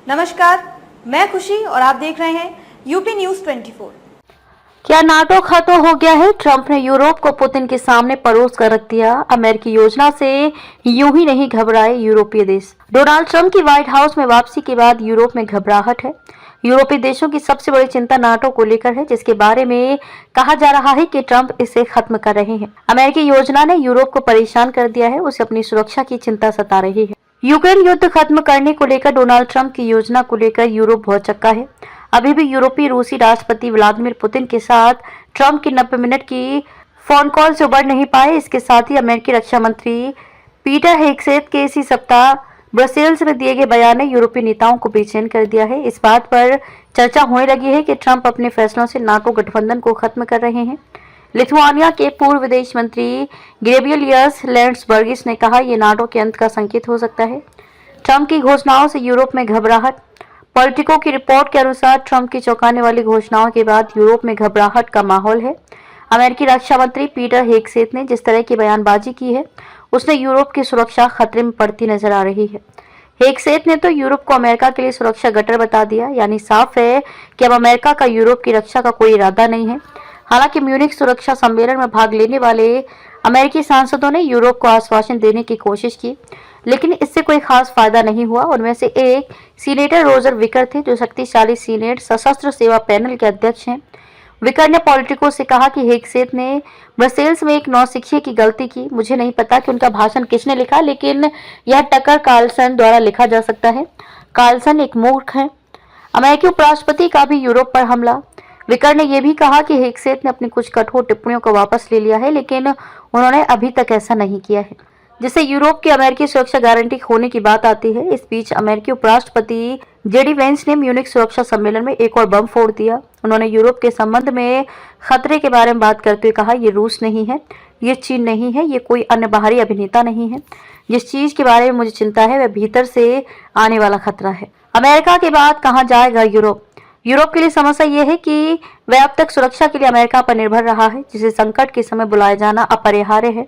नमस्कार, मैं खुशी और आप देख रहे हैं यूपी न्यूज 24। क्या नाटो खत्म हो गया है? ट्रंप ने यूरोप को पुतिन के सामने परोस कर रख दिया। अमेरिकी योजना से यूं ही नहीं घबराए यूरोपीय देश। डोनाल्ड ट्रंप की व्हाइट हाउस में वापसी के बाद यूरोप में घबराहट है। यूरोपीय देशों की सबसे बड़ी चिंता नाटो को लेकर है, जिसके बारे में कहा जा रहा है कि ट्रंप इसे खत्म कर रहे हैं। अमेरिकी योजना ने यूरोप को परेशान कर दिया है, उसे अपनी सुरक्षा की चिंता सता रही है। यूक्रेन युद्ध खत्म करने को लेकर डोनाल्ड ट्रंप की योजना को लेकर यूरोप बहुत चक्का है। अभी भी यूरोपीय रूसी राष्ट्रपति व्लादिमीर पुतिन के साथ ट्रंप की 90 मिनट की फोन कॉल से उबर नहीं पाए। इसके साथ ही अमेरिकी रक्षा मंत्री पीटर हेगसेथ के इसी सप्ताह ब्रसेल्स में दिए गए बयान ने यूरोपीय नेताओं को बेचैन कर दिया है। इस बात पर चर्चा होने लगी है कि ट्रंप अपने फैसलों से नाटो गठबंधन को खत्म कर रहे हैं। लिथुआनिया के पूर्व विदेश मंत्री गेब्रियलियस लैंड्सबर्गिस ने कहा, यह नाटो के अंत का संकेत हो सकता है। ट्रंप की घोषणाओं से यूरोप में घबराहट। पॉलिटिको की रिपोर्ट के अनुसार ट्रंप की चौंकाने वाली घोषणाओं के बाद यूरोप में घबराहट का माहौल है। अमेरिकी रक्षा मंत्री पीटर हेगसेथ ने जिस तरह की बयानबाजी की है, उसने यूरोप की सुरक्षा खतरे में पड़ती नजर आ रही है। हेगसेथ ने तो यूरोप को अमेरिका के लिए सुरक्षा गटर बता दिया, यानी साफ है कि अब अमेरिका का यूरोप की रक्षा का कोई इरादा नहीं है। हालांकि म्यूनिख सुरक्षा सम्मेलन में भाग लेने वाले अमेरिकी सांसदों ने यूरोप को आश्वासन देने की कोशिश की, लेकिन इससे कोई खास फायदा नहीं हुआ। उनमें से एक सीनेटर रोजर विकर थे, जो शक्तिशाली सीनेट सशस्त्र सेवा पैनल के अध्यक्ष हैं। विकर ने पॉलिटिको से कहा कि हेगसेथ ने ब्रसेल्स में एक नौसिखिए की गलती की। मुझे नहीं पता कि उनका भाषण किसने लिखा, लेकिन यह टकर कार्लसन द्वारा लिखा जा सकता है। कार्लसन एक मूर्ख है। अमेरिकी उपराष्ट्रपति का भी यूरोप पर हमला। विकर ने यह भी कहा कि हेगसेथ ने अपनी कुछ कठोर टिप्पणियों को वापस ले लिया है, लेकिन उन्होंने अभी तक ऐसा नहीं किया है, जिससे यूरोप की अमेरिकी सुरक्षा गारंटी होने की बात आती है। इस बीच अमेरिकी उपराष्ट्रपति जेडी वेंस ने म्यूनिख सुरक्षा सम्मेलन में एक और बम फोड़ दिया। उन्होंने यूरोप के संबंध में खतरे के बारे में बात करते हुए कहा, ये रूस नहीं है, ये चीन नहीं है, ये कोई अन्य बाहरी अभिनेता नहीं है। जिस चीज के बारे में मुझे चिंता है वह भीतर से आने वाला खतरा है। अमेरिका के बाद कहाँ जाएगा यूरोप? यूरोप के लिए समस्या यह है कि वह अब तक सुरक्षा के लिए अमेरिका पर निर्भर रहा है, जिसे संकट के समय बुलाया जाना अपरिहार्य है।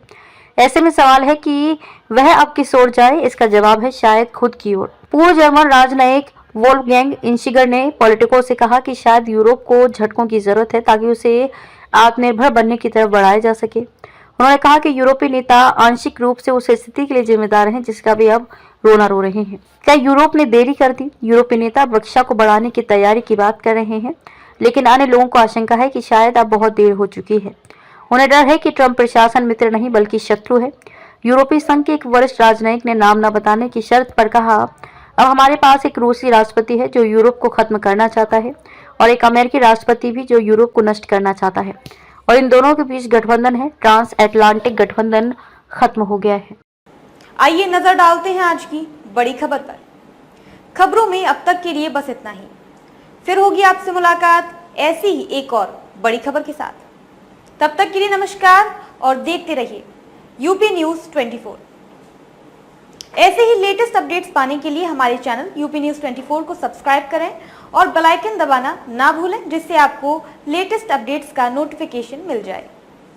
ऐसे में सवाल है कि वह अब किस ओर जाए। इसका जवाब है शायद खुद की ओर। पूर्व जर्मन राजनयिक वोल्फगैंग इंशिगर ने पॉलिटिको से कहा कि शायद यूरोप को झटकों की जरूरत है ताकि उसे आत्मनिर्भर बनने की तरफ बढ़ाया जा सके। उन्होंने कहा कि यूरोपीय नेता आंशिक रूप से उस स्थिति के लिए जिम्मेदार हैं जिसका वे अब रोना रो रहे हैं। क्या यूरोप ने देरी कर दी? यूरोपीय नेता रक्षा को बढ़ाने की तैयारी की बात कर रहे हैं, लेकिन अन्य लोगों को आशंका है कि शायद अब बहुत देर हो चुकी है। उन्हें डर है कि ट्रंप प्रशासन मित्र नहीं बल्कि शत्रु है। यूरोपीय संघ के एक वरिष्ठ राजनयिक ने नाम न बताने की शर्त पर कहा, अब हमारे पास एक रूसी राष्ट्रपति है जो यूरोप को खत्म करना चाहता है, और एक अमेरिकी राष्ट्रपति भी जो यूरोप को नष्ट करना चाहता है, और इन दोनों के बीच गठबंधन है। ट्रांस अटलांटिक गठबंधन खत्म हो गया है। आइए नजर डालते हैं आज की बड़ी खबर पर। खबरों में अब तक के लिए बस इतना ही। फिर होगी आपसे मुलाकात ऐसी ही एक और बड़ी खबर के साथ। तब तक के लिए नमस्कार और देखते रहिए यूपी न्यूज 24। ऐसे ही लेटेस्ट अपडेट्स पाने के लिए हमारे चैनल यूपी न्यूज 24 को सब्सक्राइब करें और बेल आइकन दबाना ना भूलें, जिससे आपको लेटेस्ट अपडेट्स का नोटिफिकेशन मिल जाए।